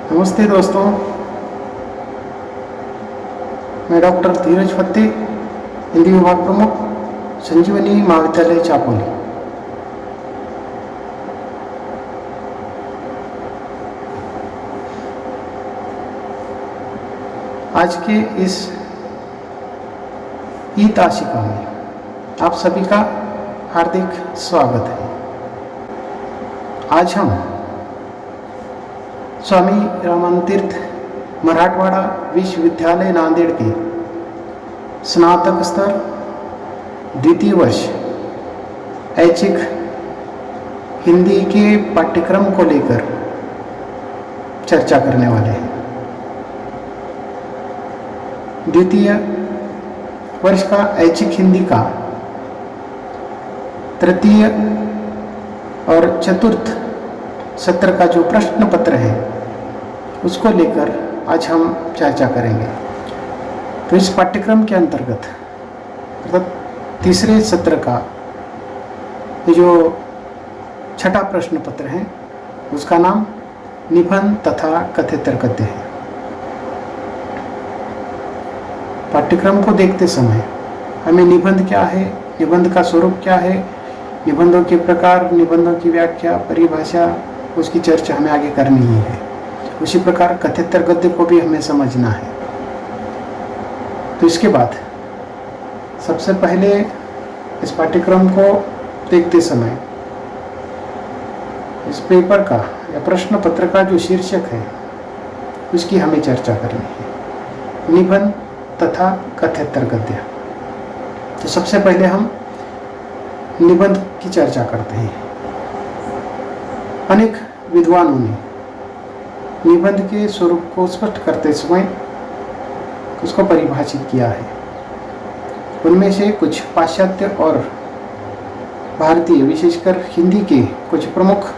नमस्ते दोस्तों, मैं डॉक्टर धीरज फत्ते, हिंदी विभाग प्रमुख, संजीवनी महाविद्यालय चापोली। आज के इस ईद आशिका में आप सभी का हार्दिक स्वागत है। आज हम स्वामी रामानंद तीर्थ मराठवाड़ा विश्वविद्यालय नांदेड़ के स्नातक स्तर द्वितीय वर्ष ऐच्छिक हिंदी के पाठ्यक्रम को लेकर चर्चा करने वाले हैं। द्वितीय वर्ष का ऐच्छिक हिंदी का तृतीय और चतुर्थ सत्र का जो प्रश्न पत्र है उसको लेकर आज हम चर्चा करेंगे। तो इस पाठ्यक्रम के अंतर्गत अर्थात तीसरे सत्र का ये जो छठा प्रश्न पत्र है उसका नाम निबंध तथा कथेतर गद्य है। पाठ्यक्रम को देखते समय हमें निबंध क्या है, निबंध का स्वरूप क्या है, निबंधों के प्रकार, निबंधों की व्याख्या, परिभाषा, उसकी चर्चा हमें आगे करनी ही है। उसी प्रकार कथेतर गद्य को भी हमें समझना है। तो इसके बाद सबसे पहले इस पाठ्यक्रम को देखते समय इस पेपर का या प्रश्न पत्र का जो शीर्षक है उसकी हमें चर्चा करनी है, निबंध तथा कथेतर गद्य। तो सबसे पहले हम निबंध की चर्चा करते हैं। अनेक विद्वानों ने निबंध के स्वरूप को स्पष्ट करते समय उसको परिभाषित किया है। उनमें से कुछ पाश्चात्य और भारतीय, विशेषकर हिंदी के कुछ प्रमुख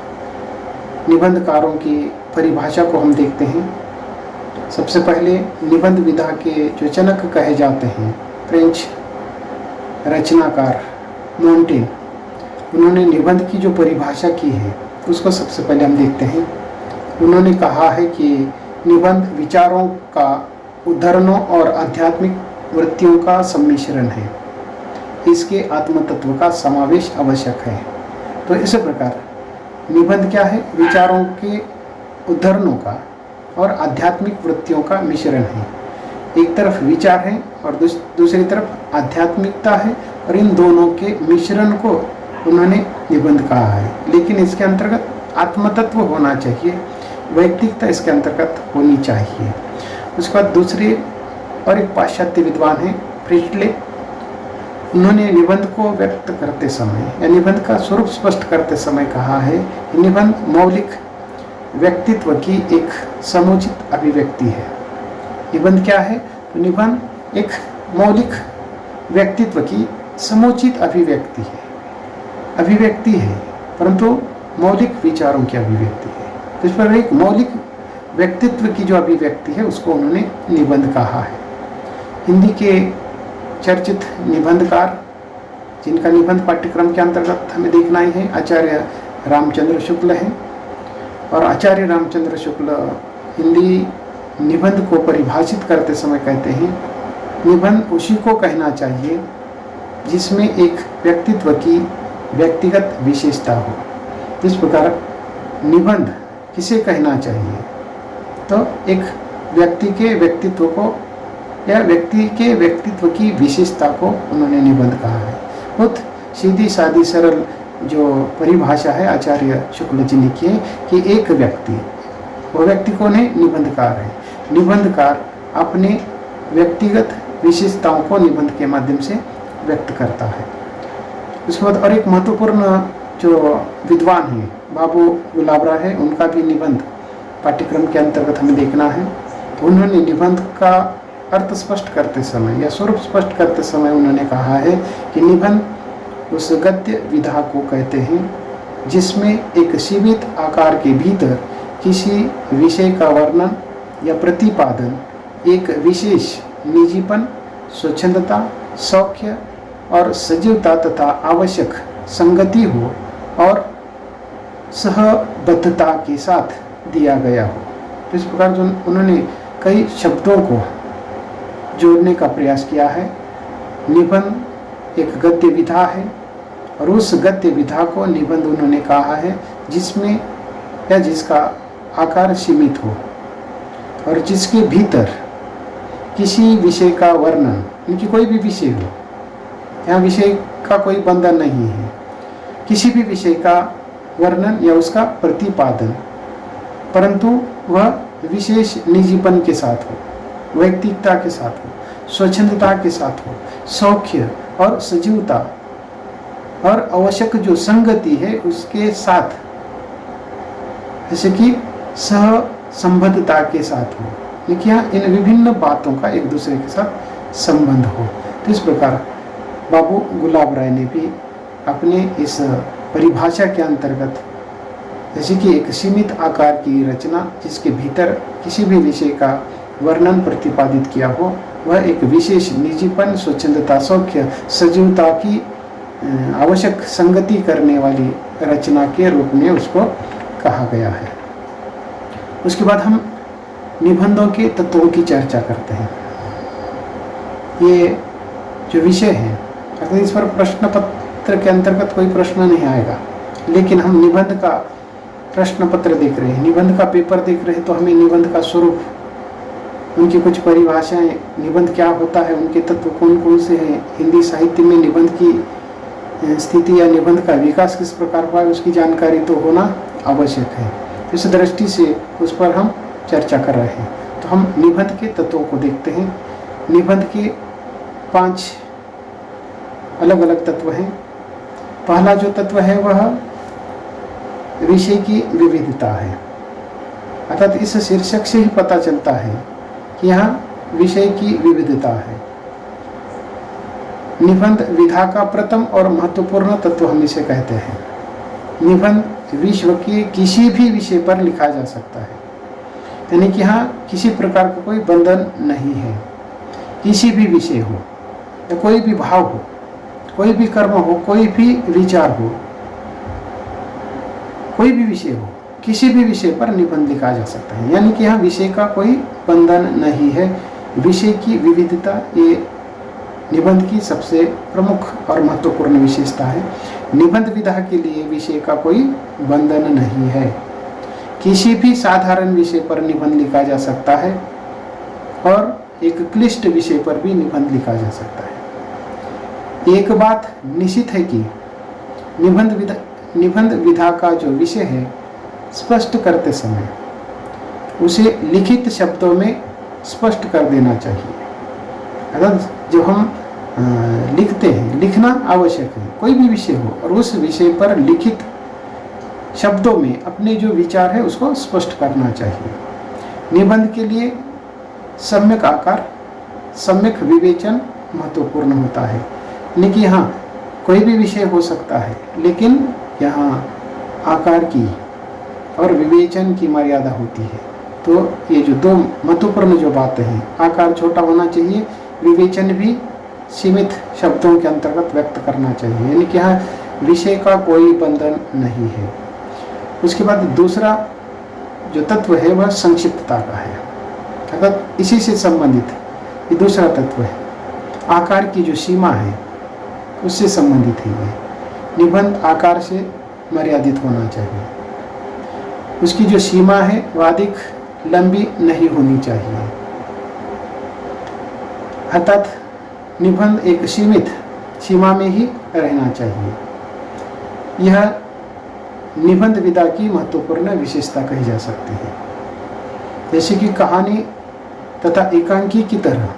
निबंधकारों की परिभाषा को हम देखते हैं। सबसे पहले निबंध विधा के जो जनक कहे जाते हैं फ्रेंच रचनाकार मोंटेन, उन्होंने निबंध की जो परिभाषा की है उसको सबसे पहले हम देखते हैं। उन्होंने कहा है कि निबंध विचारों का उद्धरणों और आध्यात्मिक वृत्तियों का सम्मिश्रण है, इसके आत्मतत्व का समावेश आवश्यक है। तो इस प्रकार निबंध क्या है? विचारों के उद्धरणों का और आध्यात्मिक वृत्तियों का मिश्रण है। एक तरफ विचार है और दूसरी तरफ आध्यात्मिकता है, और इन दोनों के मिश्रण को उन्होंने निबंध कहा है। लेकिन इसके अंतर्गत आत्मतत्व होना चाहिए, वैयक्तिकता इसके अंतर्गत होनी चाहिए। उसके बाद दूसरे और एक पाश्चात्य विद्वान हैं प्रिस्टले, उन्होंने निबंध को व्यक्त करते समय या निबंध का स्वरूप स्पष्ट करते समय कहा है कि निबंध मौलिक व्यक्तित्व की एक समुचित अभिव्यक्ति है। निबंध क्या है? तो निबंध एक मौलिक व्यक्तित्व की समुचित अभिव्यक्ति है, परंतु मौलिक विचारों की अभिव्यक्ति है। तो इस पर एक मौलिक व्यक्तित्व की जो अभिव्यक्ति है उसको उन्होंने निबंध कहा है। हिंदी के चर्चित निबंधकार जिनका निबंध पाठ्यक्रम के अंतर्गत हमें देखना ही है, आचार्य रामचंद्र शुक्ल हैं। और आचार्य रामचंद्र शुक्ल हिंदी निबंध को परिभाषित करते समय कहते हैं, निबंध उसी को कहना चाहिए जिसमें एक व्यक्तित्व की व्यक्तिगत विशेषता हो। इस प्रकार निबंध किसे कहना चाहिए? तो एक व्यक्ति के व्यक्तित्व को या व्यक्ति के व्यक्तित्व की विशेषता को उन्होंने निबंध कहा है। बहुत सीधी सादी सरल जो परिभाषा है आचार्य शुक्ल जी ने की है कि एक व्यक्ति, वो व्यक्ति कौन है? निबंधकार है। निबंधकार अपने व्यक्तिगत विशेषताओं को निबंध के माध्यम से व्यक्त करता है। उसके बाद और एक महत्वपूर्ण जो विद्वान हैं बाबू गुलाबरा है, उनका भी निबंध पाठ्यक्रम के अंतर्गत हमें देखना है। उन्होंने निबंध का अर्थ स्पष्ट करते समय या स्वरूप स्पष्ट करते समय उन्होंने कहा है कि निबंध उस गद्य विधा को कहते हैं जिसमें एक सीमित आकार के भीतर किसी विषय का वर्णन या प्रतिपादन एक विशेष निजीपन, स्वच्छंदता, सौख्य और सजीवता तथा आवश्यक संगति हो और सहबद्धता के साथ दिया गया हो। तो इस प्रकार जो उन्होंने कई शब्दों को जोड़ने का प्रयास किया है। निबंध एक गद्य विधा है और उस गद्य विधा को निबंध उन्होंने कहा है जिसमें या जिसका आकार सीमित हो और जिसके भीतर किसी विषय का वर्णन, इनकी कोई भी विषय हो, यहाँ विषय का कोई बंधन नहीं है, किसी भी विषय का वर्णन या उसका प्रतिपादन, परंतु वह विशेष निजीपन के साथ हो, वैयक्तिकता के साथ हो, स्वच्छंदता के साथ हो, सौख्य और सजीवता और आवश्यक जो संगति है उसके साथ, जैसे कि सह संबद्धता के साथ हो, लेकिन यहाँ इन विभिन्न बातों का एक दूसरे के साथ संबंध हो। तो इस प्रकार बाबू गुलाब राय ने भी अपने इस परिभाषा के अंतर्गत, जैसे कि एक सीमित आकार की रचना जिसके भीतर किसी भी विषय का वर्णन प्रतिपादित किया हो, वह एक विशेष निजीपन, स्वच्छंदता, सौख्य, सजीवता की आवश्यक संगति करने वाली रचना के रूप में उसको कहा गया है। उसके बाद हम निबंधों के तत्वों की चर्चा करते हैं। ये जो विषय है, अगर इस पर प्रश्न पत्र के अंतर्गत कोई प्रश्न नहीं आएगा, लेकिन हम निबंध का प्रश्न पत्र देख रहे हैं, निबंध का पेपर देख रहे हैं, तो हमें निबंध का स्वरूप, उनकी कुछ परिभाषाएं, निबंध क्या होता है, उनके तत्व कौन कौन से हैं, हिंदी साहित्य में निबंध की स्थिति या निबंध का विकास किस प्रकार हुआ है, उसकी जानकारी तो होना आवश्यक है। इस दृष्टि से उस पर हम चर्चा कर रहे हैं। तो हम निबंध के तत्वों को देखते हैं। निबंध के 5 अलग अलग तत्व हैं। पहला जो तत्व है वह विषय की विविधता है, अर्थात इस शीर्षक से ही पता चलता है कि यहाँ विषय की विविधता है। निबंध विधा का प्रथम और महत्वपूर्ण तत्व हम इसे कहते हैं। निबंध विश्व के किसी भी विषय पर लिखा जा सकता है, यानी कि यहाँ किसी प्रकार का कोई बंधन नहीं है। किसी भी विषय हो या कोई भी भाव हो, कोई भी कर्म हो, कोई भी विचार हो, कोई भी विषय हो, किसी भी विषय पर निबंध लिखा जा सकता है, यानी कि यहाँ विषय का कोई बंधन नहीं है। विषय की विविधता ये निबंध की सबसे प्रमुख और महत्वपूर्ण विशेषता है। निबंध विधा के लिए विषय का कोई बंधन नहीं है। किसी भी साधारण विषय पर निबंध लिखा जा सकता है और एक क्लिष्ट विषय पर भी निबंध लिखा जा सकता है। एक बात निश्चित है कि निबंध विधा का जो विषय है स्पष्ट करते समय उसे लिखित शब्दों में स्पष्ट कर देना चाहिए। अगर जो हम लिखते हैं, लिखना आवश्यक है, कोई भी विषय हो, और उस विषय पर लिखित शब्दों में अपने जो विचार है उसको स्पष्ट करना चाहिए। निबंध के लिए सम्यक आकार, सम्यक विवेचन महत्वपूर्ण होता है। लेकिन यहाँ कोई भी विषय हो सकता है, लेकिन यहाँ आकार की और विवेचन की मर्यादा होती है। तो ये जो 2 महत्वपूर्ण जो बातें हैं, आकार छोटा होना चाहिए, विवेचन भी सीमित शब्दों के अंतर्गत व्यक्त करना चाहिए, यानी कि यहाँ विषय का कोई बंधन नहीं है। उसके बाद दूसरा जो तत्व है वह संक्षिप्तता का है, अर्थात इसी से संबंधित ये दूसरा तत्व है। आकार की जो सीमा है उससे संबंधित है ये। निबंध आकार से मर्यादित होना चाहिए, उसकी जो सीमा है वह अधिक लंबी नहीं होनी चाहिए, अर्थात निबंध एक सीमित सीमा में ही रहना चाहिए। यह निबंध विधा की महत्वपूर्ण विशेषता कही जा सकती है। जैसे कि कहानी तथा एकांकी की तरह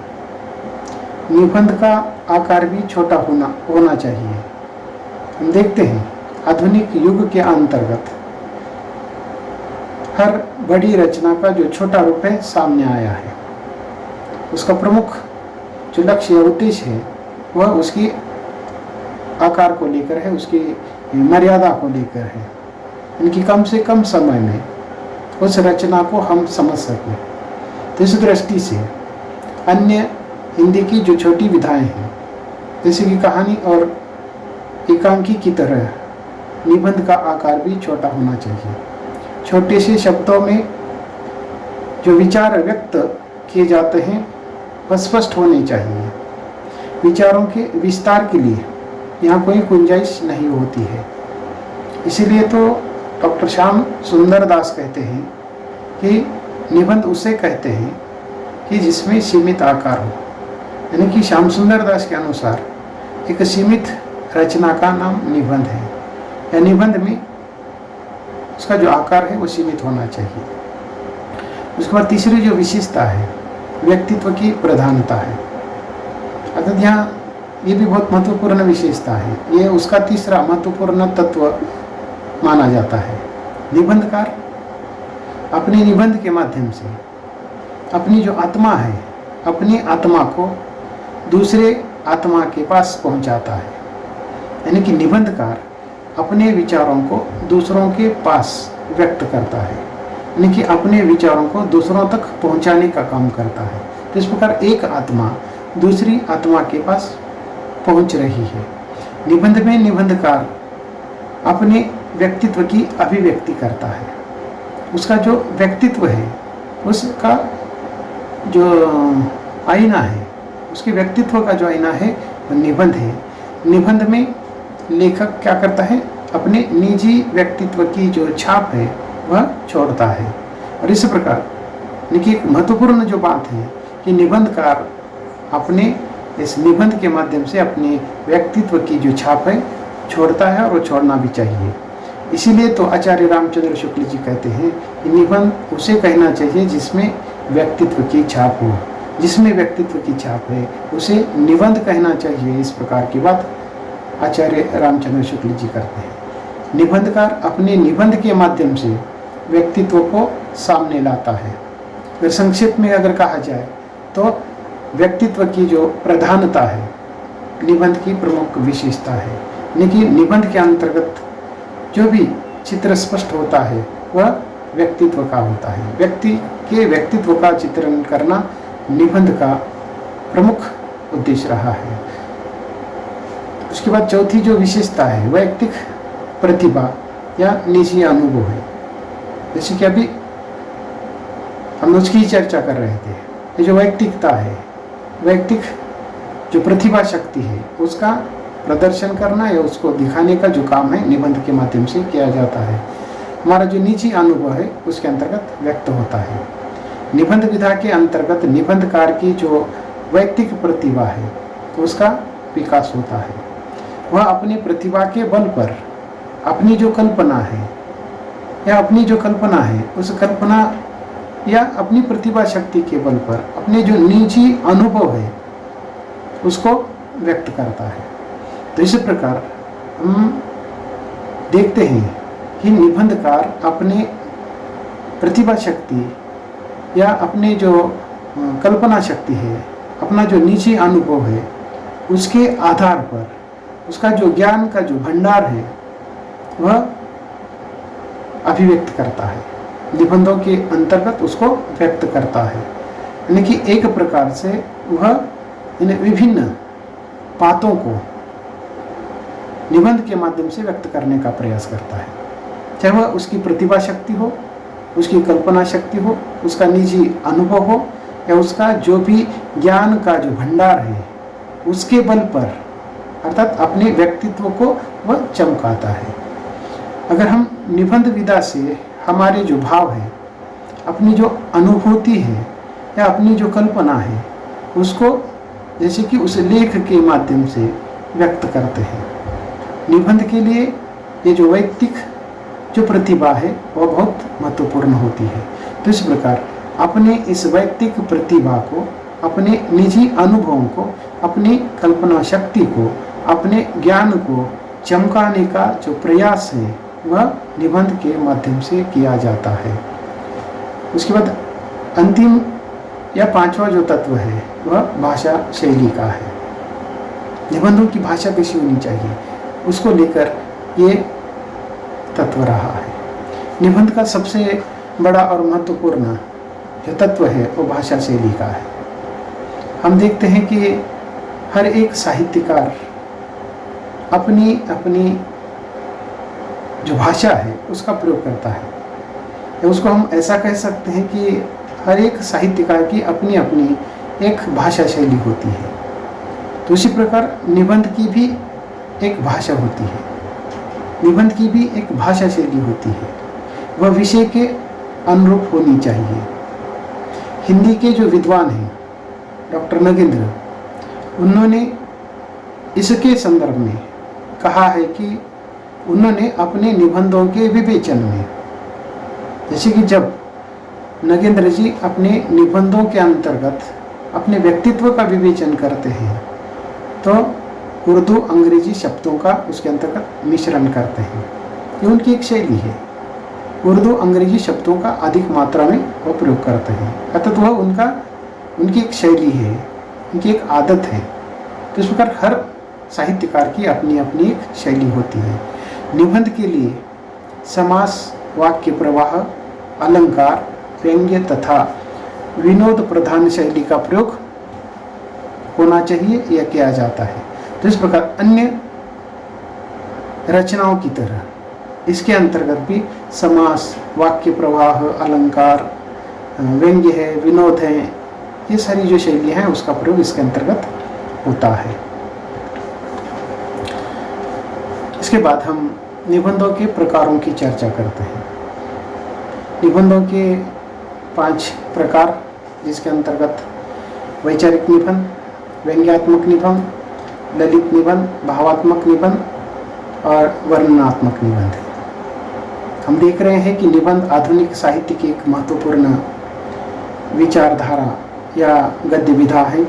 निबंध का आकार भी छोटा होना चाहिए। हम देखते हैं आधुनिक युग के अंतर्गत हर बड़ी रचना का जो छोटा रूप है सामने आया है। उसका प्रमुख जो लक्ष्य या उद्देश्य है वह उसकी आकार को लेकर है, उसकी मर्यादा को लेकर है, इनकी कम से कम समय में उस रचना को हम समझ सकें। तो इस दृष्टि से अन्य हिंदी की जो छोटी विधाएं हैं, जैसे कि कहानी और एकांकी की तरह निबंध का आकार भी छोटा होना चाहिए। छोटे से शब्दों में जो विचार व्यक्त किए जाते हैं वह स्पष्ट होने चाहिए। विचारों के विस्तार के लिए यहाँ कोई गुंजाइश नहीं होती है। इसीलिए तो डॉक्टर श्याम सुंदर दास कहते हैं कि निबंध उसे कहते हैं कि जिसमें सीमित आकार हो। यानी कि श्याम सुंदर दास के अनुसार एक सीमित रचना का नाम निबंध है, या निबंध में उसका जो आकार है वो सीमित होना चाहिए। उसके बाद तीसरी जो विशेषता है व्यक्तित्व की प्रधानता है। अर्थात यहाँ ये भी बहुत महत्वपूर्ण विशेषता है, ये उसका तीसरा महत्वपूर्ण तत्व माना जाता है। निबंधकार अपने निबंध के माध्यम से अपनी जो आत्मा है, अपनी आत्मा को दूसरे आत्मा के पास पहुंचाता है। यानी कि निबंधकार अपने विचारों को दूसरों के पास व्यक्त करता है, यानी कि अपने विचारों को दूसरों तक पहुंचाने का काम करता है। तो इस प्रकार एक आत्मा दूसरी आत्मा के पास पहुंच रही है। निबंध में निबंधकार अपने व्यक्तित्व की अभिव्यक्ति करता है। उसका जो व्यक्तित्व है, उसका जो आईना है, उसके व्यक्तित्व का जो आईना है वह निबंध है। निबंध में लेखक क्या करता है, अपने निजी व्यक्तित्व की जो छाप है वह छोड़ता है। और इस प्रकार देखिए एक महत्वपूर्ण जो बात है कि निबंधकार अपने इस निबंध के माध्यम से अपने व्यक्तित्व की जो छाप है छोड़ता है, और वो छोड़ना भी चाहिए। इसीलिए तो आचार्य रामचंद्र शुक्ल जी कहते हैं कि निबंध उसे कहना चाहिए जिसमें व्यक्तित्व की छाप हो। जिसमें व्यक्तित्व की छाप है उसे निबंध कहना चाहिए। इस प्रकार की बात आचार्य रामचंद्र शुक्ल जी करते हैं। निबंधकार अपने निबंध के माध्यम से व्यक्तित्व को सामने लाता है। अगर संक्षेप में अगर कहा जाए तो व्यक्तित्व की जो प्रधानता है निबंध की प्रमुख विशेषता है। लेकिन निबंध के अंतर्गत जो भी चित्र स्पष्ट होता है वह व्यक्तित्व का होता है। व्यक्ति के व्यक्तित्व का चित्रण करना निबंध का प्रमुख उद्देश्य रहा है। उसके बाद चौथी जो विशेषता है वैयक्तिक प्रतिभा या निजी अनुभव है। जैसे कि अभी हम उसकी चर्चा कर रहे थे, ये जो वैयक्तिकता है, वैयक्तिक जो प्रतिभा शक्ति है उसका प्रदर्शन करना या उसको दिखाने का जो काम है निबंध के माध्यम से किया जाता है। हमारा जो निजी अनुभव है उसके अंतर्गत व्यक्त होता है। निबंध विधा के अंतर्गत निबंधकार की जो वैयक्तिक प्रतिभा है उसका विकास होता है। वह अपनी प्रतिभा के बल पर अपनी जो कल्पना है या अपनी जो कल्पना है उस कल्पना या अपनी प्रतिभा शक्ति के बल पर अपने जो निजी अनुभव है उसको व्यक्त करता है। तो इस प्रकार हम देखते हैं कि निबंधकार अपने प्रतिभा शक्ति या अपने जो कल्पना शक्ति है, अपना जो निजी अनुभव है उसके आधार पर उसका जो ज्ञान का जो भंडार है वह अभिव्यक्त करता है, निबंधों के अंतर्गत उसको व्यक्त करता है। यानी कि एक प्रकार से वह विभिन्न बातों को निबंध के माध्यम से व्यक्त करने का प्रयास करता है। चाहे वह उसकी प्रतिभा शक्ति हो, उसकी कल्पना शक्ति हो, उसका निजी अनुभव हो, या उसका जो भी ज्ञान का जो भंडार है उसके बल पर अर्थात अपने व्यक्तित्व को वह चमकाता है। अगर हम निबंध विधा से हमारे जो भाव है, अपनी जो अनुभूति है या अपनी जो कल्पना है उसको जैसे कि उस लेख के माध्यम से व्यक्त करते हैं। निबंध के लिए ये जो वैयक्तिक जो प्रतिभा है वह बहुत महत्वपूर्ण होती है। तो इस प्रकार अपने इस वैयक्तिक प्रतिभा को, अपने निजी अनुभवों को, अपनी कल्पना शक्ति को, अपने ज्ञान को चमकाने का जो प्रयास है वह निबंध के माध्यम से किया जाता है। उसके बाद अंतिम या पांचवा जो तत्व है वह भाषा शैली का है। निबंधों की भाषा कैसी होनी चाहिए उसको लेकर ये तत्व रहा है। निबंध का सबसे बड़ा और महत्वपूर्ण जो तत्व है वो भाषा शैली का है। हम देखते हैं कि हर एक साहित्यकार अपनी अपनी जो भाषा है उसका प्रयोग करता है, या उसको हम ऐसा कह सकते हैं कि हर एक साहित्यकार की अपनी अपनी एक भाषा शैली होती है। तो उसी प्रकार निबंध की भी एक भाषा होती है, निबंध की भी एक भाषा शैली होती है, वह विषय के अनुरूप होनी चाहिए। हिंदी के जो विद्वान हैं डॉक्टर नगेंद्र, उन्होंने इसके संदर्भ में कहा है कि उन्होंने अपने निबंधों के विवेचन में, जैसे कि जब नगेंद्र जी अपने निबंधों के अंतर्गत अपने व्यक्तित्व का विवेचन करते हैं तो उर्दू अंग्रेजी शब्दों का उसके अंतर्गत मिश्रण करते हैं। ये उनकी एक शैली है, उर्दू अंग्रेजी शब्दों का अधिक मात्रा में वो प्रयोग करते हैं, अर्थात वह उनकी एक शैली है, उनकी एक आदत है। तो इस प्रकार हर साहित्यकार की अपनी अपनी एक शैली होती है। निबंध के लिए समास, वाक्य प्रवाह, अलंकार, व्यंग्य तथा विनोद प्रधान शैली का प्रयोग होना चाहिए या किया जाता है। तो इस प्रकार अन्य रचनाओं की तरह इसके अंतर्गत भी समास, वाक्य प्रवाह, अलंकार, व्यंग्य है, विनोद है, ये सारी जो शैली हैं उसका प्रयोग इसके अंतर्गत होता है। इसके बाद हम निबंधों के प्रकारों की चर्चा करते हैं। निबंधों के 5 प्रकार, जिसके अंतर्गत वैचारिक निबंध, व्यंग्यात्मक निबंध, ललित निबंध, भावात्मक निबंध और वर्णनात्मक निबंध है। हम देख रहे हैं कि निबंध आधुनिक साहित्य की एक महत्वपूर्ण विचारधारा या गद्य विधा है।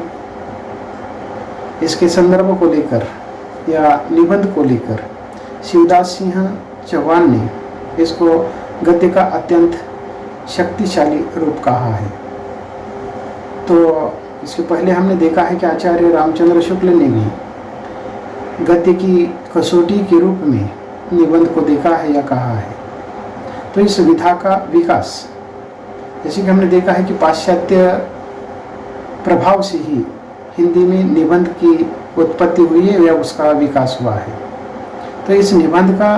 इसके संदर्भ को लेकर या निबंध को लेकर शिवदास सिंह चौहान ने इसको गद्य का अत्यंत शक्तिशाली रूप कहा है। तो इसके पहले हमने देखा है कि आचार्य रामचंद्र शुक्ल ने भी गद्य की कसौटी के रूप में निबंध को देखा है या कहा है। तो इस विधा का विकास, जैसे कि हमने देखा है कि पाश्चात्य प्रभाव से ही हिंदी में निबंध की उत्पत्ति हुई है या उसका विकास हुआ है। तो इस निबंध का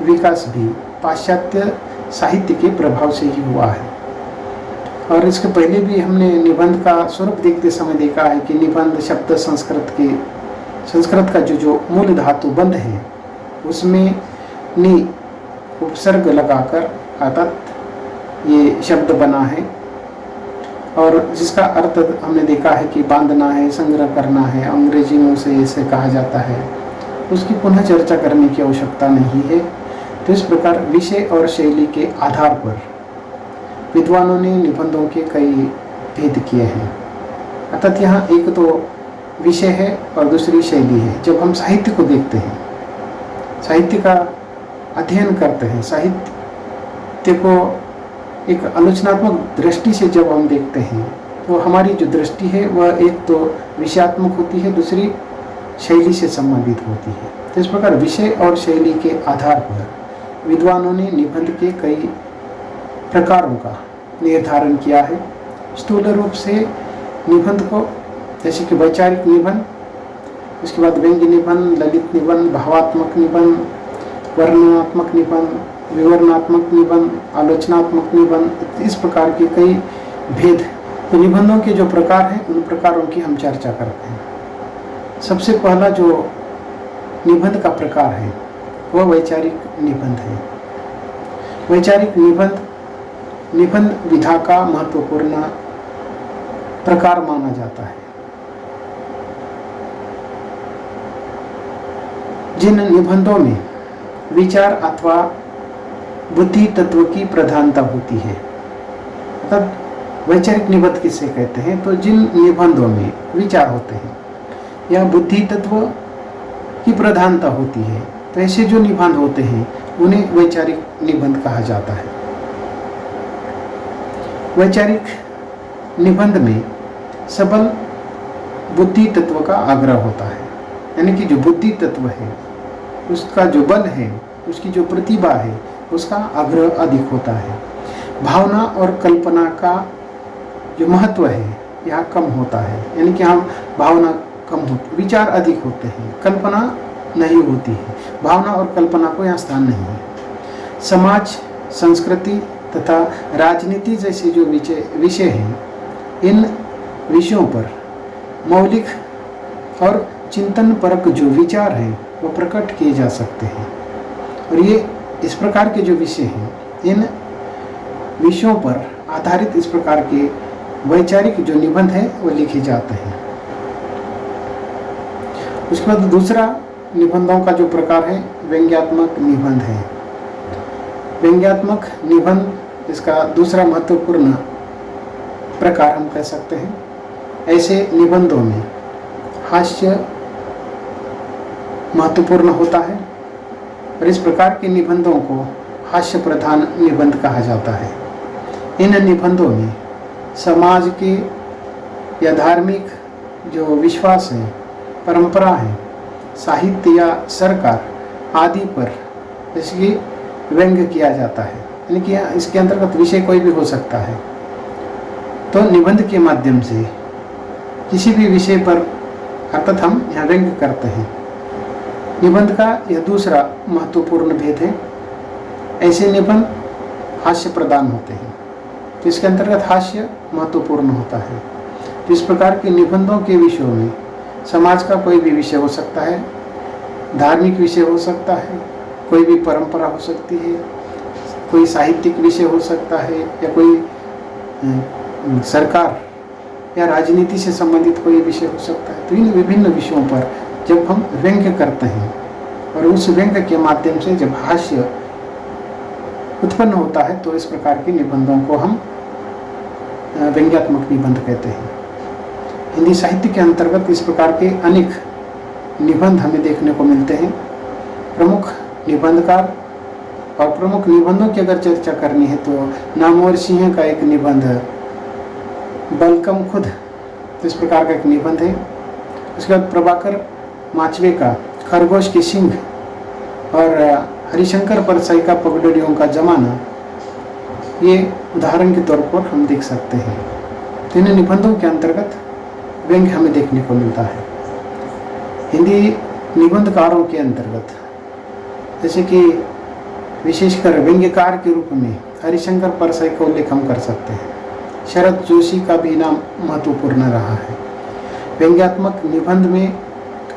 विकास भी पाश्चात्य साहित्य के प्रभाव से ही हुआ है। और इसके पहले भी हमने निबंध का स्वरूप देखते समय देखा है कि निबंध शब्द संस्कृत का जो मूल धातु बंध है उसमें नि उपसर्ग लगाकर अर्थात ये शब्द बना है, और जिसका अर्थ हमने देखा है कि बांधना है, संग्रह करना है, अंग्रेजी में उसे ऐसे कहा जाता है, उसकी पुनः चर्चा करने की आवश्यकता नहीं है। तो इस प्रकार विषय और शैली के आधार पर विद्वानों ने निबंधों के कई भेद किए हैं। अर्थात यहाँ एक तो विषय है और दूसरी शैली है। जब हम साहित्य को देखते हैं, साहित्य का अध्ययन करते हैं, साहित्य को एक आलोचनात्मक दृष्टि से जब हम देखते हैं तो हमारी जो दृष्टि है वह एक तो विषयात्मक होती है, दूसरी शैली से संबंधित होती है। तो इस प्रकार विषय और शैली के आधार पर विद्वानों ने निबंध के कई प्रकारों का निर्धारण किया है। स्थूल रूप से निबंध को, जैसे कि वैचारिक निबंध, उसके बाद व्यंग्य निबंध, ललित निबंध, भावात्मक निबंध, वर्णनात्मक निबंध, विवरणात्मक निबंध, आलोचनात्मक निबंध, इस प्रकार के कई भेद। तो निबंधों के जो प्रकार हैं उन प्रकारों की हम चर्चा करते हैं। सबसे पहला जो निबंध का प्रकार है वह वैचारिक निबंध है। वैचारिक निबंध विधा का महत्वपूर्ण प्रकार माना जाता है। जिन निबंधों में विचार अथवा बुद्धि तत्व की प्रधानता होती है, तब वैचारिक निबंध किसे कहते हैं? तो जिन निबंधों में विचार होते हैं या बुद्धि तत्व की प्रधानता होती है, तो ऐसे जो निबंध होते हैं उन्हें वैचारिक निबंध कहा जाता है। वैचारिक निबंध में सबल बुद्धि तत्व का आग्रह होता है, यानी कि जो बुद्धि तत्व है उसका जो बल है, उसकी जो प्रतिभा है, उसका आग्रह अधिक होता है। भावना और कल्पना का जो महत्व है यहाँ कम होता है, यानी कि हम भावना कम होती, विचार अधिक होते हैं, कल्पना नहीं होती है। भावना और कल्पना को यहाँ स्थान नहीं है। समाज, संस्कृति तथा राजनीति जैसे जो विषय हैं, इन विषयों पर मौलिक और चिंतन परक जो विचार हैं वो प्रकट किए जा सकते हैं। और ये इस प्रकार के जो विषय हैं, इन विषयों पर आधारित इस प्रकार के वैचारिक जो निबंध हैं वो लिखे जाते हैं। उसके बाद दूसरा निबंधों का जो प्रकार है व्यंग्यात्मक निबंध है। व्यंग्यात्मक निबंध इसका दूसरा महत्वपूर्ण प्रकार हम कह सकते हैं। ऐसे निबंधों में हास्य महत्वपूर्ण होता है और इस प्रकार के निबंधों को हास्य प्रधान निबंध कहा जाता है। इन निबंधों में समाज के या धार्मिक जो विश्वास है, परंपरा है, साहित्य या सरकार आदि पर इसकी व्यंग्य किया जाता है। यानी कि इसके अंतर्गत विषय कोई भी हो सकता है। तो निबंध के माध्यम से किसी भी विषय पर अर्थात हम यहाँ व्यंग्य करते हैं। निबंध का यह दूसरा महत्वपूर्ण भेद है। ऐसे निबंध हास्य प्रदान होते हैं, तो इसके अंतर्गत हास्य महत्वपूर्ण होता है। तो इस प्रकार के निबंधों के विषयों में समाज का कोई भी विषय हो सकता है, धार्मिक विषय हो सकता है, कोई भी परंपरा हो सकती है, कोई साहित्यिक विषय हो सकता है, या कोई सरकार या राजनीति से संबंधित कोई विषय हो सकता है। तो इन विभिन्न विषयों पर जब हम व्यंग्य करते हैं और उस व्यंग्य के माध्यम से जब हास्य उत्पन्न होता है, तो इस प्रकार के निबंधों को हम व्यंग्यात्मक निबंध कहते हैं। हिंदी साहित्य के अंतर्गत इस प्रकार के अनेक निबंध हमें देखने को मिलते हैं। प्रमुख निबंधकार और प्रमुख निबंधों की अगर चर्चा करनी है तो नामवर सिंह का एक निबंध बलकम खुद, तो इस प्रकार का एक निबंध है। उसके बाद प्रभाकर माचवे का खरगोश के सिंह और हरिशंकर परसाई का पगडंडियों का जमाना, ये उदाहरण के तौर पर हम देख सकते हैं। तो इन निबंधों के अंतर्गत व्यंग्य हमें देखने को मिलता है। हिंदी निबंधकारों के अंतर्गत जैसे कि विशेषकर व्यंग्यकार के रूप में हरिशंकर परसाई का उल्लेख हम कर सकते हैं। शरद जोशी का भी नाम महत्वपूर्ण रहा है। व्यंग्यात्मक निबंध में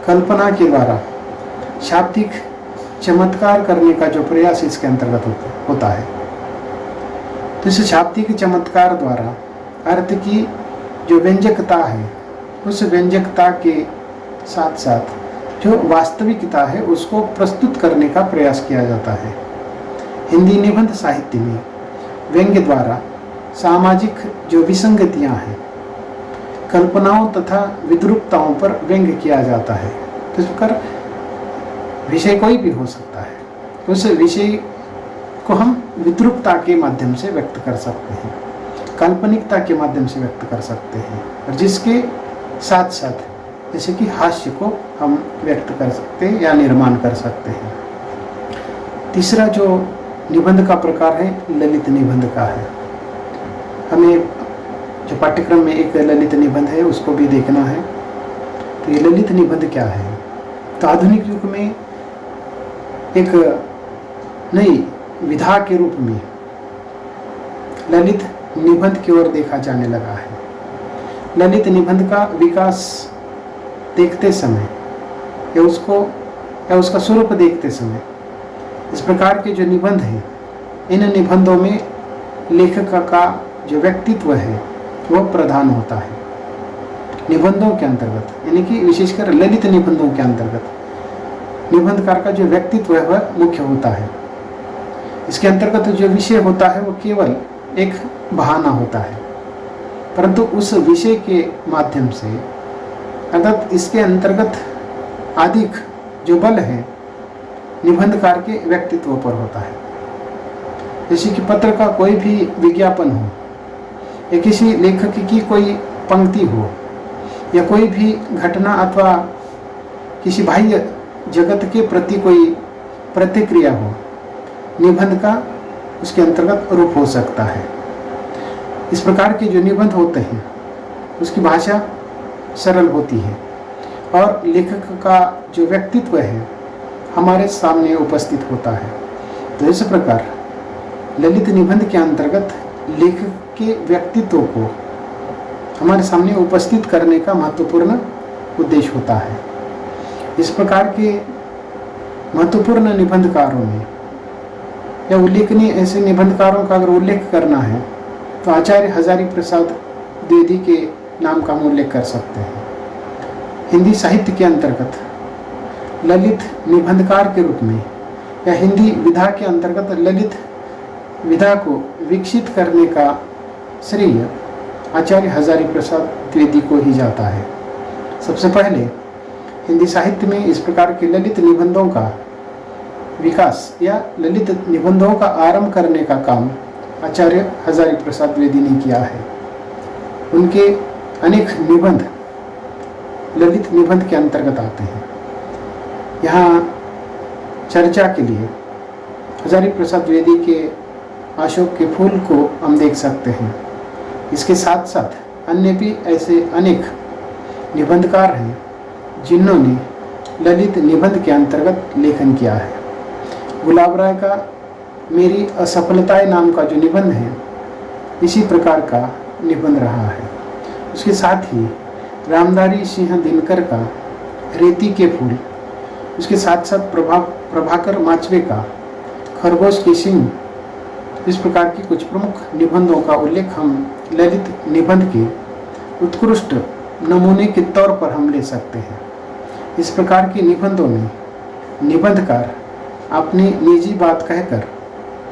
कल्पना के द्वारा शाब्दिक चमत्कार करने का जो प्रयास इसके अंतर्गत होता है। तो इस शाब्दिक चमत्कार द्वारा अर्थ की जो व्यंजकता है, उस व्यंजकता के साथ साथ जो वास्तविकता है उसको प्रस्तुत करने का प्रयास किया जाता है। हिंदी निबंध साहित्य में व्यंग्य द्वारा सामाजिक जो विसंगतियां हैं, कल्पनाओं तथा विद्रूपताओं पर व्यंग्य किया जाता है। तो इस प्रकार विषय कोई भी हो सकता है, उस विषय को हम विद्रूपता के माध्यम से व्यक्त कर सकते हैं, काल्पनिकता के माध्यम से व्यक्त कर सकते हैं, और जिसके साथ साथ जैसे कि हास्य को हम व्यक्त कर सकते हैं या निर्माण कर सकते हैं। तीसरा जो निबंध का प्रकार है ललित निबंध का है। हमें जो पाठ्यक्रम में एक ललित निबंध है उसको भी देखना है। तो ये ललित निबंध क्या है? तो आधुनिक युग में एक नई विधा के रूप में ललित निबंध की ओर देखा जाने लगा है। ललित निबंध का विकास देखते समय या उसका स्वरूप देखते समय इस प्रकार के जो निबंध हैं, इन निबंधों में लेखक का जो व्यक्तित्व है वह प्रधान होता है। निबंधों के अंतर्गत यानी कि विशेषकर ललित निबंधों के अंतर्गत निबंधकार का जो व्यक्तित्व है वह मुख्य होता है। इसके अंतर्गत जो विषय होता है वो केवल एक बहाना होता है, परंतु उस विषय के माध्यम से अर्थात इसके अंतर्गत अधिक जो बल है निबंधकार के व्यक्तित्व पर होता है। जैसे कि पत्र का कोई भी विज्ञापन हो या किसी लेखक की कोई पंक्ति हो या कोई भी घटना अथवा किसी बाह्य जगत के प्रति कोई प्रतिक्रिया हो, निबंध का उसके अंतर्गत रूप हो सकता है। इस प्रकार के जो निबंध होते हैं उसकी भाषा सरल होती है और लेखक का जो व्यक्तित्व है हमारे सामने उपस्थित होता है। तो इस प्रकार ललित निबंध के अंतर्गत लेखक के व्यक्तित्व को हमारे सामने उपस्थित करने का महत्वपूर्ण उद्देश्य होता है। इस प्रकार के महत्वपूर्ण निबंधकारों में या उल्लेखनीय ऐसे निबंधकारों का अगर उल्लेख करना है तो आचार्य हजारी प्रसाद द्विवेदी के नाम का हम उल्लेख कर सकते हैं। हिंदी साहित्य के अंतर्गत ललित निबंधकार के रूप में या हिंदी विधा के अंतर्गत ललित विधा को विकसित करने का श्रेय आचार्य हजारी प्रसाद द्विवेदी को ही जाता है। सबसे पहले हिंदी साहित्य में इस प्रकार के ललित निबंधों का विकास या ललित निबंधों का आरंभ करने का काम आचार्य हजारी प्रसाद द्विवेदी ने किया है। उनके अनेक निबंध ललित निबंध के अंतर्गत आते हैं। यहाँ चर्चा के लिए हजारी प्रसाद द्विवेदी के अशोक के फूल को हम देख सकते हैं। इसके साथ साथ अन्य भी ऐसे अनेक निबंधकार हैं जिन्होंने ललित निबंध के अंतर्गत लेखन किया है। गुलाब राय का मेरी असफलताएं नाम का जो निबंध है इसी प्रकार का निबंध रहा है। उसके साथ ही रामधारी सिंह दिनकर का रेती के फूल, उसके साथ साथ प्रभाकर माचवे का खरगोश की सिंह, इस प्रकार की कुछ प्रमुख निबंधों का उल्लेख हम ललित निबंध के उत्कृष्ट नमूने के तौर पर हम ले सकते हैं। इस प्रकार के निबंधों में निबंधकार अपनी निजी बात कहकर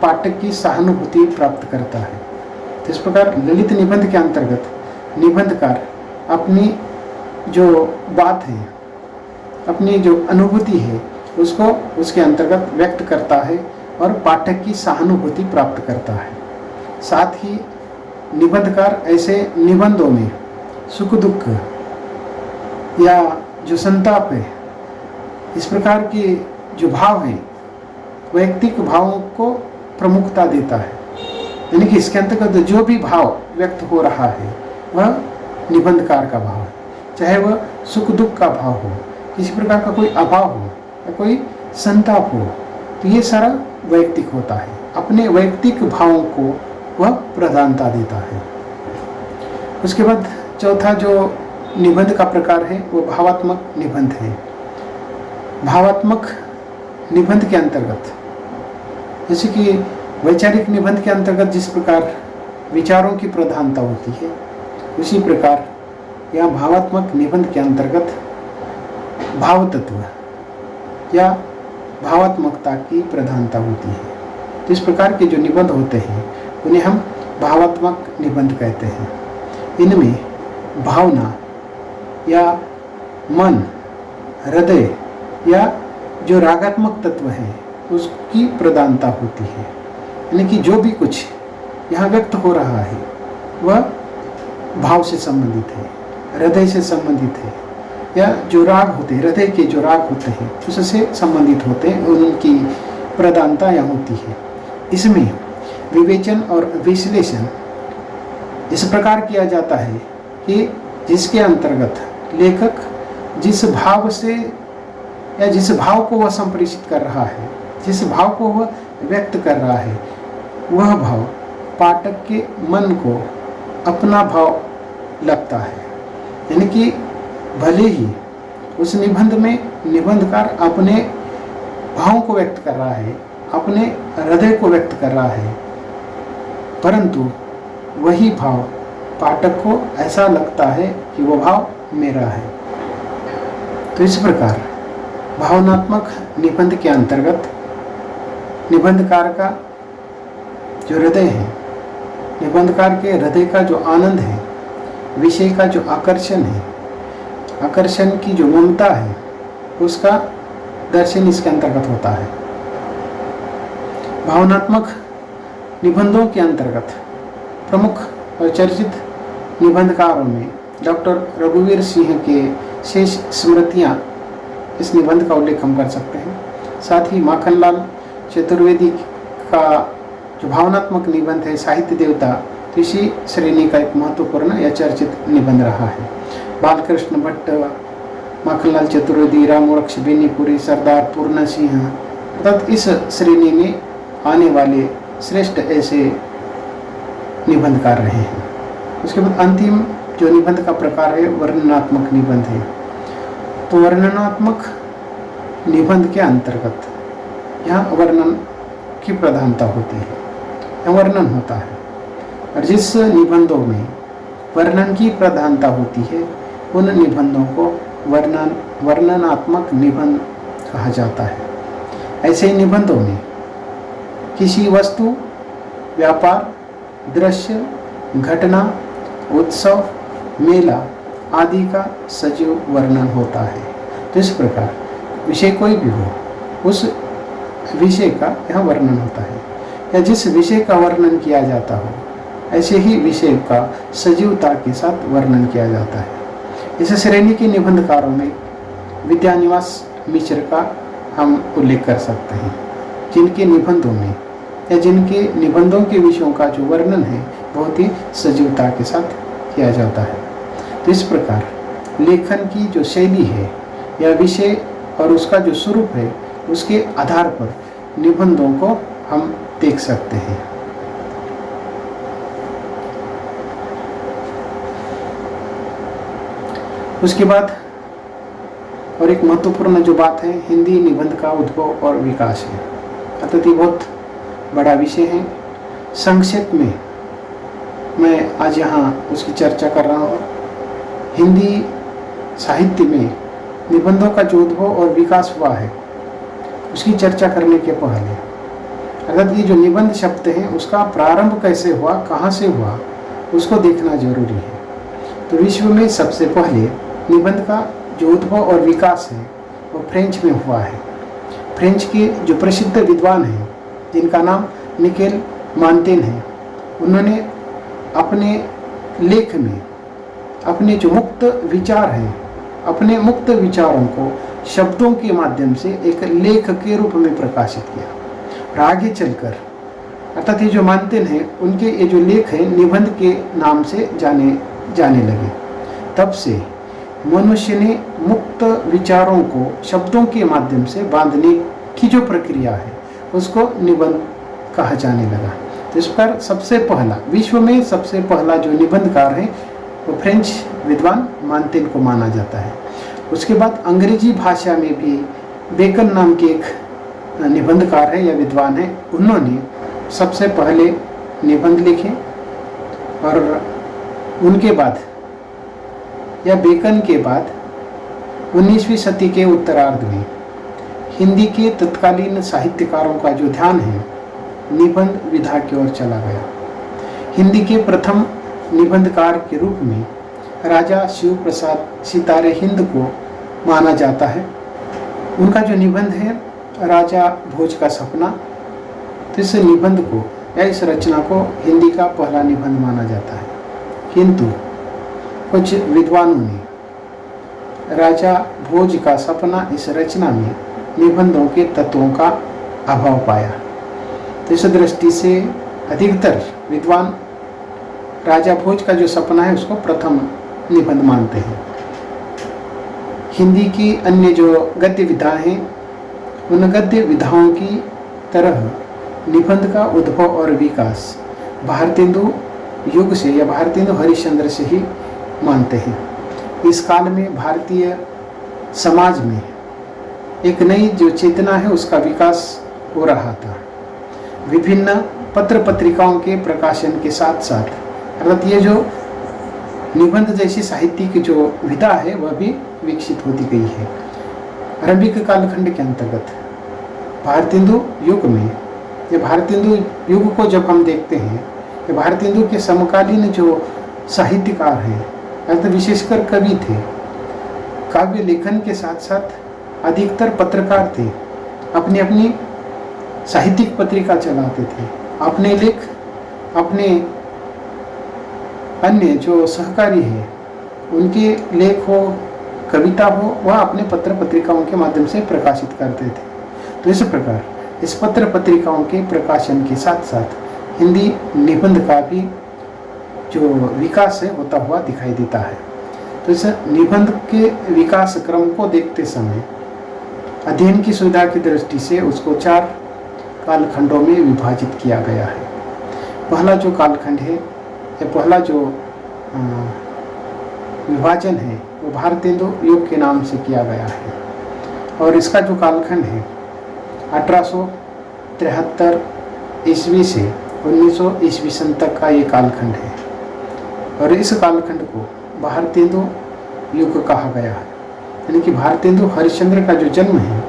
पाठक की सहानुभूति प्राप्त करता है। इस प्रकार ललित निबंध के अंतर्गत निबंधकार अपनी जो बात है, अपनी जो अनुभूति है उसको उसके अंतर्गत व्यक्त करता है और पाठक की सहानुभूति प्राप्त करता है। साथ ही निबंधकार ऐसे निबंधों में सुख दुख या जो संताप है, इस प्रकार के जो भाव हैं वैयक्तिक भावों को प्रमुखता देता है। यानी कि इसके अंतर्गत जो भी भाव व्यक्त हो रहा है वह निबंधकार का भाव है, चाहे वह सुख दुख का भाव हो, किसी प्रकार का कोई अभाव हो या कोई संताप हो, तो ये सारा वैयक्तिक होता है। अपने वैयक्तिक भावों को वह प्रधानता देता है। उसके बाद चौथा जो निबंध का प्रकार है वो भावात्मक निबंध है। भावात्मक निबंध के अंतर्गत जैसे कि वैचारिक निबंध के अंतर्गत जिस प्रकार विचारों की प्रधानता होती है, उसी प्रकार या भावात्मक निबंध के अंतर्गत भाव तत्व या भावात्मकता की प्रधानता होती है। तो इस प्रकार के जो निबंध होते हैं उन्हें हम भावात्मक निबंध कहते हैं। इनमें भावना या मन, हृदय या जो रागात्मक तत्व है उसकी प्रधानता होती है। यानी कि जो भी कुछ यहाँ व्यक्त हो रहा है वह भाव से संबंधित है, हृदय से संबंधित है, या जो राग होते हैं, हृदय के जो राग होते हैं उससे संबंधित होते हैं, उनकी प्रधानता यहाँ होती है। इसमें विवेचन और विश्लेषण इस प्रकार किया जाता है कि जिसके अंतर्गत लेखक जिस भाव से या जिस भाव को वह संप्रेषित कर रहा है, जिस भाव को वह व्यक्त कर रहा है, वह भाव पाठक के मन को अपना भाव लगता है। यानी कि भले ही उस निबंध में निबंधकार अपने भावों को व्यक्त कर रहा है, अपने हृदय को व्यक्त कर रहा है, परंतु वही भाव पाठक को ऐसा लगता है कि वो भाव मेरा है। तो इस प्रकार भावनात्मक निबंध के अंतर्गत निबंधकार का जो हृदय है, निबंधकार के हृदय का जो आनंद है, विषय का जो आकर्षण है, आकर्षण की जो ममता है, उसका दर्शन इसके अंतर्गत होता है। भावनात्मक निबंधों के अंतर्गत प्रमुख और चर्चित निबंधकारों में डॉक्टर रघुवीर सिंह के शेष स्मृतियाँ, इस निबंध का उल्लेख हम कर सकते हैं। साथ ही माखनलाल चतुर्वेदी का जो भावनात्मक निबंध है साहित्य देवता, इसी श्रेणी का एक महत्वपूर्ण या चर्चित निबंध रहा है। बालकृष्ण भट्ट, माखनलाल चतुर्वेदी, रामोरक्ष बेनीपुरी, सरदार पूर्ण सिंह, अर्थात इस श्रेणी में आने वाले श्रेष्ठ ऐसे निबंधकार रहे हैं। उसके बाद अंतिम जो निबंध का प्रकार है वर्णनात्मक निबंध है। तो वर्णनात्मक निबंध के अंतर्गत यहाँ वर्णन की प्रधानता होती है, यहाँ वर्णन होता है। और जिस निबंधों में वर्णन की प्रधानता होती है उन निबंधों को वर्णनात्मक निबंध कहा जाता है। ऐसे ही निबंधों में किसी वस्तु, व्यापार, दृश्य, घटना, उत्सव, मेला आदि का सजीव वर्णन होता है। तो इस प्रकार विषय कोई भी हो, उस विषय का यहाँ वर्णन होता है, या जिस विषय का वर्णन किया जाता हो ऐसे ही विषय का सजीवता के साथ वर्णन किया जाता है। इस श्रेणी के निबंधकारों में विद्यानिवास मिश्र का हम उल्लेख कर सकते हैं, जिनके निबंधों में या जिनके निबंधों के विषयों का जो वर्णन है बहुत ही सजीवता के साथ किया जाता है। तो इस प्रकार लेखन की जो शैली है या विषय और उसका जो स्वरूप है उसके आधार पर निबंधों को हम देख सकते हैं। उसके बाद और एक महत्वपूर्ण जो बात है हिंदी निबंध का उद्भव और विकास है। अर्थात ये बहुत बड़ा विषय है। संक्षेप में मैं आज यहाँ उसकी चर्चा कर रहा हूँ। हिंदी साहित्य में निबंधों का जो उद्भव और विकास हुआ है उसकी चर्चा करने के पहले अर्थात ये जो निबंध शब्द है उसका प्रारंभ कैसे हुआ, कहाँ से हुआ, उसको देखना जरूरी है। तो विश्व में सबसे पहले निबंध का जो उद्भव और विकास है वो फ्रेंच में हुआ है। फ्रेंच के जो प्रसिद्ध विद्वान हैं जिनका नाम मिकेल मांटेन है, उन्होंने अपने लेख में अपने जो मुक्त विचार हैं, अपने मुक्त विचारों को शब्दों के माध्यम से एक लेख के रूप में प्रकाशित किया। और आगे चलकर अर्थात ये जो मानतेन हैं उनके ये जो लेख हैं निबंध के नाम से जाने लगे। तब से मनुष्य ने मुक्त विचारों को शब्दों के माध्यम से बांधने की जो प्रक्रिया है उसको निबंध कहा जाने लगा। तो इस पर सबसे पहला विश्व में सबसे पहला जो निबंधकार है वो फ्रेंच विद्वान मांटेन को माना जाता है। उसके बाद अंग्रेजी भाषा में भी बेकन नाम के एक निबंधकार है या विद्वान है, उन्होंने सबसे पहले निबंध लिखे। और उनके बाद या बेकन के बाद 19वीं सदी के उत्तरार्ध में हिंदी के तत्कालीन साहित्यकारों का जो ध्यान है निबंध विधा की ओर चला गया। हिंदी के प्रथम निबंधकार के रूप में राजा शिव प्रसाद सितारे हिंद को माना जाता है। उनका जो निबंध है राजा भोज का सपना, तो इस निबंध को या इस रचना को हिंदी का पहला निबंध माना जाता है। किंतु कुछ विद्वानों ने राजा भोज का सपना इस रचना में निबंधों के तत्वों का अभाव पाया। तो इस दृष्टि से अधिकतर विद्वान राजा भोज का जो सपना है उसको प्रथम निबंध मानते हैं। हिंदी की अन्य जो गद्य विधाएं हैं उन गद्य विधाओं की तरह निबंध का उद्भव और विकास भारतेंदु युग से या भारतेंदु हरिश्चंद्र से ही मानते हैं। इस काल में भारतीय समाज में एक नई जो चेतना है उसका विकास हो रहा था। विभिन्न पत्र पत्रिकाओं के प्रकाशन के साथ साथ अर्थात ये जो निबंध जैसी साहित्य की जो विधा है वह भी विकसित होती गई है। आरंभिक कालखंड के अंतर्गत भारतेंदु युग में या भारतेंदु युग को जब हम देखते हैं कि भारतेंदु के समकालीन जो साहित्यकार हैं अर्थात विशेषकर कवि थे, काव्य लेखन के साथ साथ अधिकतर पत्रकार थे, अपनी अपनी साहित्यिक पत्रिका चलाते थे। अपने लेख अपने अन्य जो सहकारी है उनके लेख हो, कविता हो, वह अपने पत्र पत्रिकाओं के माध्यम से प्रकाशित करते थे। तो इस प्रकार इस पत्र पत्रिकाओं के प्रकाशन के साथ साथ हिंदी निबंध का भी जो विकास है होता हुआ दिखाई देता है। तो इस निबंध के विकास क्रम को देखते समय अध्ययन की सुविधा की दृष्टि से उसको 4 कालखंडों में विभाजित किया गया है। पहला जो कालखंड है या पहला जो विभाजन है वो भारतेंदु युग के नाम से किया गया है। और इसका जो कालखंड है 1873 ईस्वी से 1900 ईस्वी सन तक का ये कालखंड है। और इस कालखंड को भारतेंदु युग कहा गया है। यानी कि भारतेंदु हरिश्चंद्र का जो जन्म है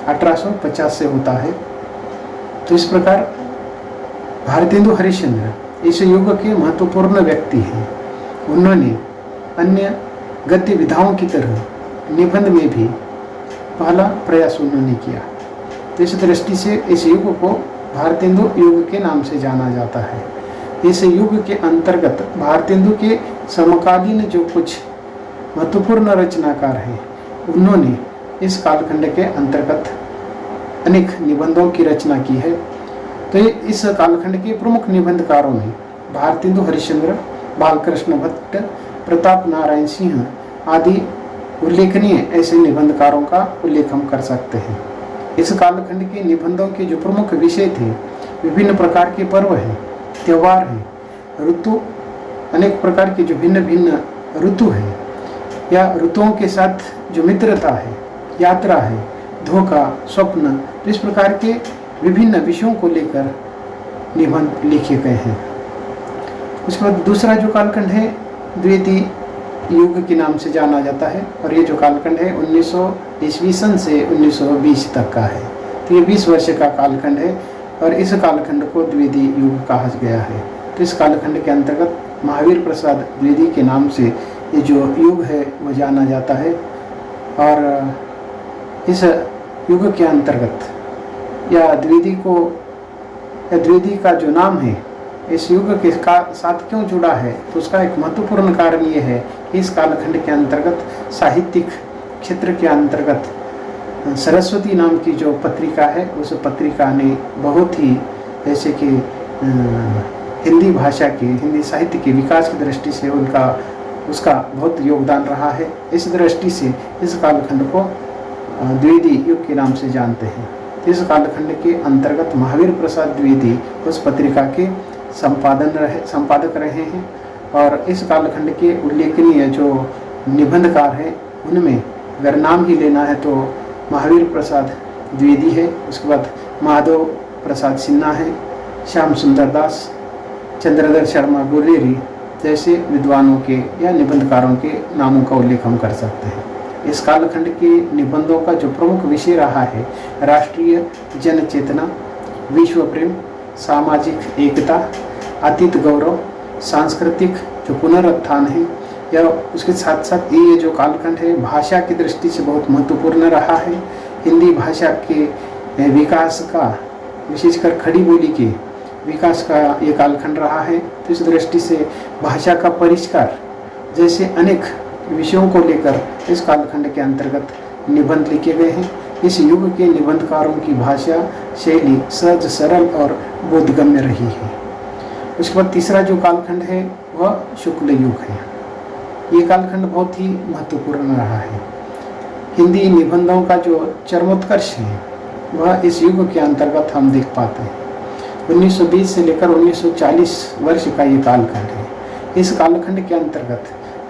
1850 से होता है। तो इस प्रकार भारतेंदु हरिश्चंद्र इस युग के महत्वपूर्ण व्यक्ति हैं। उन्होंने अन्य गद्य विधाओं की तरह निबंध में भी पहला प्रयास उन्होंने किया। तो इस दृष्टि से इस युग को भारतेंदु युग के नाम से जाना जाता है। इस युग के अंतर्गत भारतेंदु के समकालीन जो कुछ महत्वपूर्ण रचनाकार हैं उन्होंने इस कालखंड के अंतर्गत अनेक निबंधों की रचना की है। तो इस कालखंड के प्रमुख निबंधकारों में भारतेंदु हरिश्चंद्र, बालकृष्ण भट्ट, प्रताप नारायण सिंह आदि उल्लेखनीय ऐसे निबंधकारों का उल्लेख हम कर सकते हैं। इस कालखंड के निबंधों के जो प्रमुख विषय थे विभिन्न प्रकार के पर्व हैं, त्यौहार हैं, ऋतु, अनेक प्रकार के जो भिन्न भिन्न ऋतु हैं या ऋतुओं के साथ जो मित्रता है, यात्रा है, धोखा, स्वप्न, तो इस प्रकार के विभिन्न विषयों को लेकर निबंध लिखे गए हैं। उसके बाद दूसरा जो कालखंड है द्वितीय युग के नाम से जाना जाता है। और ये जो कालखंड है 1900 ईस्वी सन से 1920 तक का है। तो ये 20 वर्ष का कालखंड है और इस कालखंड को द्वितीय युग कहा गया है। तो इस कालखंड के अंतर्गत महावीर प्रसाद द्विवेदी के नाम से ये जो युग है वो जाना जाता है। और इस युग के अंतर्गत या द्विवेदी का जो नाम है इस युग के साथ क्यों जुड़ा है, तो उसका एक महत्वपूर्ण कारण ये है कि इस कालखंड के अंतर्गत साहित्यिक क्षेत्र के अंतर्गत सरस्वती नाम की जो पत्रिका है उस पत्रिका ने बहुत ही जैसे कि हिंदी भाषा के, हिंदी साहित्य के विकास की दृष्टि से उसका बहुत योगदान रहा है। इस दृष्टि से इस कालखंड को द्विवेदी युग के नाम से जानते हैं। इस कालखंड के अंतर्गत महावीर प्रसाद द्विवेदी उस पत्रिका के संपादक रहे हैं। और इस कालखंड के उल्लेखनीय जो निबंधकार हैं उनमें अगर नाम ही लेना है तो महावीर प्रसाद द्विवेदी है, उसके बाद माधव प्रसाद सिन्हा है, श्याम सुंदर दास, चंद्रधर शर्मा गुलेरी जैसे विद्वानों के या निबंधकारों के नामों का उल्लेख हम कर सकते हैं। इस कालखंड के निबंधों का जो प्रमुख विषय रहा है राष्ट्रीय जन चेतना, विश्व प्रेम, सामाजिक एकता, अतीत गौरव, सांस्कृतिक जो पुनरुत्थान है, या उसके साथ साथ ये जो कालखंड है भाषा की दृष्टि से बहुत महत्वपूर्ण रहा है। हिंदी भाषा के विकास का, विशेषकर खड़ी बोली के विकास का ये कालखंड रहा है। तो इस दृष्टि से भाषा का परिष्कार जैसे अनेक विषयों को लेकर इस कालखंड के अंतर्गत निबंध लिखे गए हैं। इस युग के निबंधकारों की भाषा शैली सहज, सरल और बोधगम्य रही है। उसके बाद तीसरा जो कालखंड है वह शुक्ल युग है। ये कालखंड बहुत ही महत्वपूर्ण रहा है। हिंदी निबंधों का जो चरमोत्कर्ष है वह इस युग के अंतर्गत हम देख पाते हैं। 1920 से लेकर 1940 वर्ष का ये कालखंड है। इस कालखंड के अंतर्गत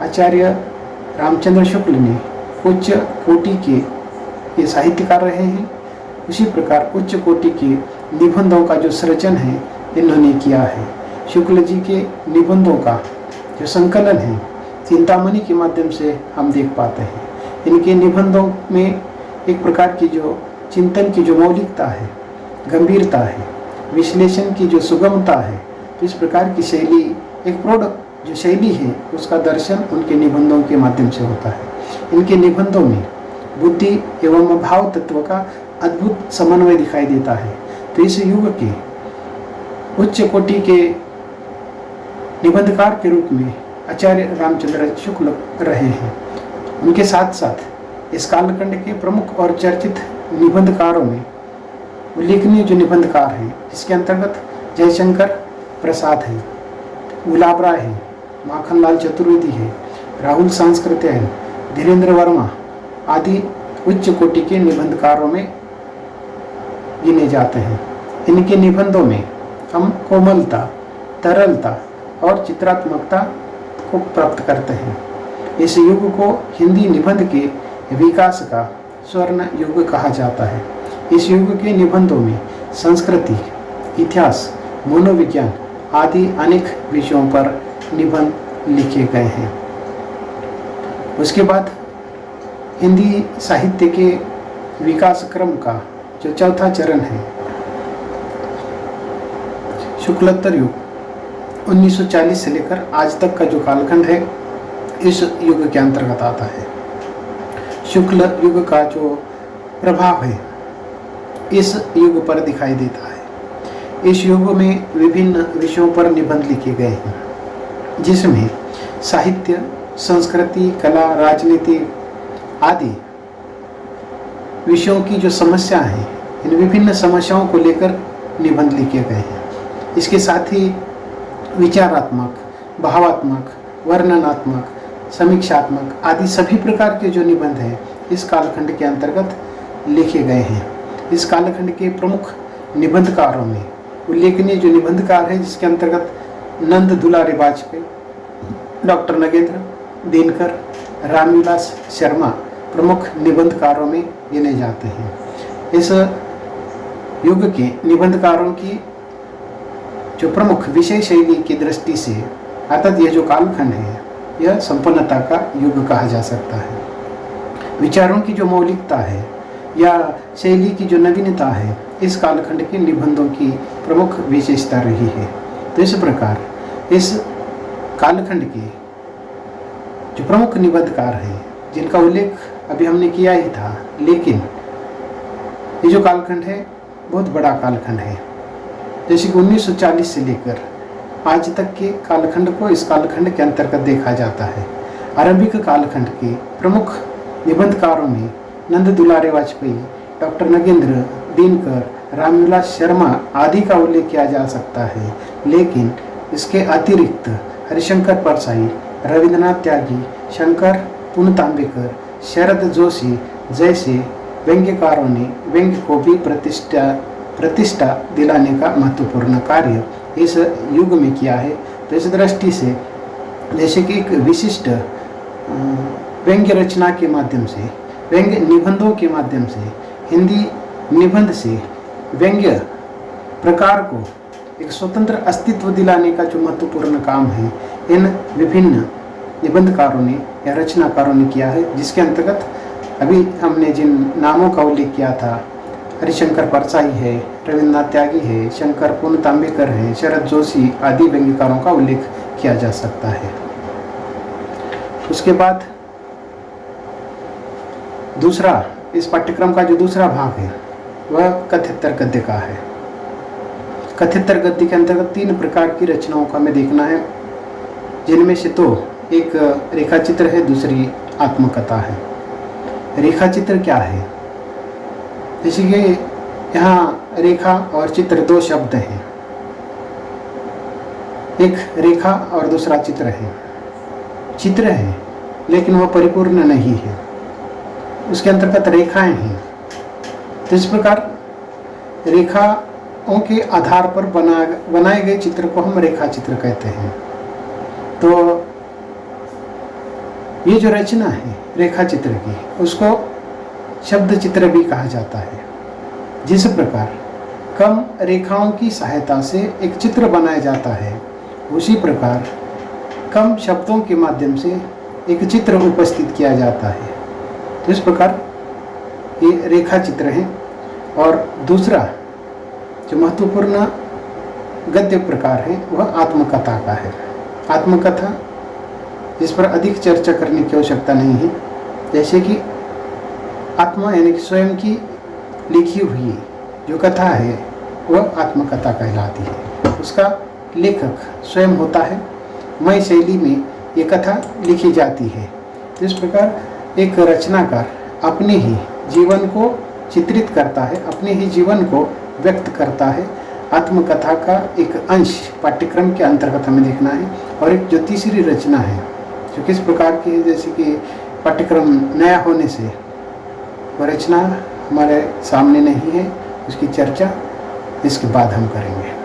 आचार्य रामचंद्र शुक्ल ने उच्च कोटि के ये साहित्यकार रहे हैं। उसी प्रकार उच्च कोटि के निबंधों का जो सृजन है इन्होंने किया है। शुक्ल जी के निबंधों का जो संकलन है चिंतामणि के माध्यम से हम देख पाते हैं। इनके निबंधों में एक प्रकार की जो चिंतन की जो मौलिकता है, गंभीरता है, विश्लेषण की जो सुगमता है, तो इस प्रकार की शैली, एक प्रौढ़ जो शैली है उसका दर्शन उनके निबंधों के माध्यम से होता है। इनके निबंधों में बुद्धि एवं भाव तत्व का अद्भुत समन्वय दिखाई देता है। तो इस युग के उच्च कोटि के निबंधकार के रूप में आचार्य रामचंद्र शुक्ल रहे हैं। उनके साथ साथ इस कालखंड के प्रमुख और चर्चित निबंधकारों में उल्लेखनीय जो निबंधकार हैं जिसके अंतर्गत जयशंकर प्रसाद है, गुलाब राय है, माखनलाल चतुर्वेदी है, राहुल सांस्कृत्य है, धीरेन्द्र वर्मा आदि उच्च कोटि के निबंधकारों में गिने जाते हैं। इनके निबंधों में हम कोमलता, तरलता और चित्रात्मकता को प्राप्त करते हैं। इस युग को हिंदी निबंध के विकास का स्वर्ण युग कहा जाता है। इस युग के निबंधों में संस्कृति, इतिहास, मनोविज्ञान आदि अनेक विषयों पर निबंध लिखे गए हैं। उसके बाद हिंदी साहित्य के विकास क्रम का जो चौथा चरण है, शुक्लोत्तर युग 1940 से लेकर आज तक का जो कालखंड है, इस युग के अंतर्गत आता है। शुक्ल युग का जो प्रभाव है इस युग पर दिखाई देता है। इस युग में विभिन्न विषयों पर निबंध लिखे गए हैं, जिसमें साहित्य, संस्कृति, कला, राजनीति आदि विषयों की जो समस्या है, इन विभिन्न समस्याओं को लेकर निबंध लिखे गए हैं। इसके साथ ही विचारात्मक, भावात्मक, वर्णनात्मक, समीक्षात्मक आदि सभी प्रकार के जो निबंध हैं इस कालखंड के अंतर्गत लिखे गए हैं। इस कालखंड के प्रमुख निबंधकारों में उल्लेखनीय जो निबंधकार हैं, जिसके अंतर्गत नंद दुलारे वाजपेयी, डॉक्टर नगेंद्र, दिनकर, रामविलास शर्मा प्रमुख निबंधकारों में गिने जाते हैं। इस युग के निबंधकारों की जो प्रमुख विषय शैली की दृष्टि से, अर्थात यह जो कालखंड है यह संपन्नता का युग कहा जा सकता है। विचारों की जो मौलिकता है या शैली की जो नवीनता है, इस कालखंड के निबंधों की प्रमुख विशेषता रही है। तो इस प्रकार इस कालखंड के जो प्रमुख निबंधकार हैं, जिनका उल्लेख अभी हमने किया ही था, लेकिन ये जो कालखंड है बहुत बड़ा कालखंड है। जैसे कि 1940 से लेकर आज तक के कालखंड को इस कालखंड के अंतर्गत देखा जाता है। आरंभिक कालखंड के प्रमुख निबंधकारों में नंद दुलारे वाजपेयी, डॉक्टर नगेंद्र, दिनकर, रामविलास शर्मा आदि का उल्लेख किया जा सकता है, लेकिन इसके अतिरिक्त हरिशंकर परसाई, रविंद्रनाथ त्यागी, शंकर पुनतांबेकर, शरद जोशी जैसे व्यंग्यकारों ने व्यंग्य को भी प्रतिष्ठा दिलाने का महत्वपूर्ण कार्य इस युग में किया है। तो इस दृष्टि से जैसे कि एक विशिष्ट व्यंग्य रचना के माध्यम से, व्यंग्य निबंधों के माध्यम से, हिंदी निबंध से व्यंग्य प्रकार को एक स्वतंत्र अस्तित्व दिलाने का जो महत्वपूर्ण काम है, इन विभिन्न निबंधकारों ने या रचनाकारों ने किया है, जिसके अंतर्गत अभी हमने जिन नामों का उल्लेख किया था, हरिशंकर परसाई है, रविंद्रनाथ त्यागी है, शंकर पुनतांबेकर है, शरद जोशी आदि व्यंग्यकारों का उल्लेख किया जा सकता है। उसके बाद दूसरा, इस पाठ्यक्रम का जो दूसरा भाग है वह कथ्यतर गद्य का है। कथ्यतर गद्य के अंतर्गत 3 प्रकार की रचनाओं का हमें देखना है, जिनमें से तो एक रेखाचित्र है, दूसरी आत्मकथा है। रेखाचित्र क्या है? जैसे कि यहाँ रेखा और चित्र 2 शब्द हैं, एक रेखा और दूसरा चित्र है। चित्र है लेकिन वह परिपूर्ण नहीं है, उसके अंतर्गत रेखाएं हैं। तो इस प्रकार रेखाओं के आधार पर बनाए गए चित्र को हम रेखा चित्र कहते हैं। तो ये जो रचना है रेखा चित्र की, उसको शब्द चित्र भी कहा जाता है। जिस प्रकार कम रेखाओं की सहायता से एक चित्र बनाया जाता है, उसी प्रकार कम शब्दों के माध्यम से एक चित्र उपस्थित किया जाता है। तो इस प्रकार ये रेखा चित्र है। और दूसरा जो महत्वपूर्ण गद्य प्रकार है वह आत्मकथा का है। आत्मकथा, जिस पर अधिक चर्चा करने की आवश्यकता नहीं है। जैसे कि आत्मा यानी कि स्वयं की लिखी हुई जो कथा है वह आत्मकथा कहलाती है। उसका लेखक स्वयं होता है, मय शैली में ये कथा लिखी जाती है। इस प्रकार एक रचनाकार अपने ही जीवन को चित्रित करता है, अपने ही जीवन को व्यक्त करता है। आत्मकथा का एक अंश पाठ्यक्रम के अंतर्गत हमें देखना है। और एक जो तीसरी रचना है जो किस प्रकार की है, जैसे कि पाठ्यक्रम नया होने से वह रचना हमारे सामने नहीं है, उसकी चर्चा इसके बाद हम करेंगे।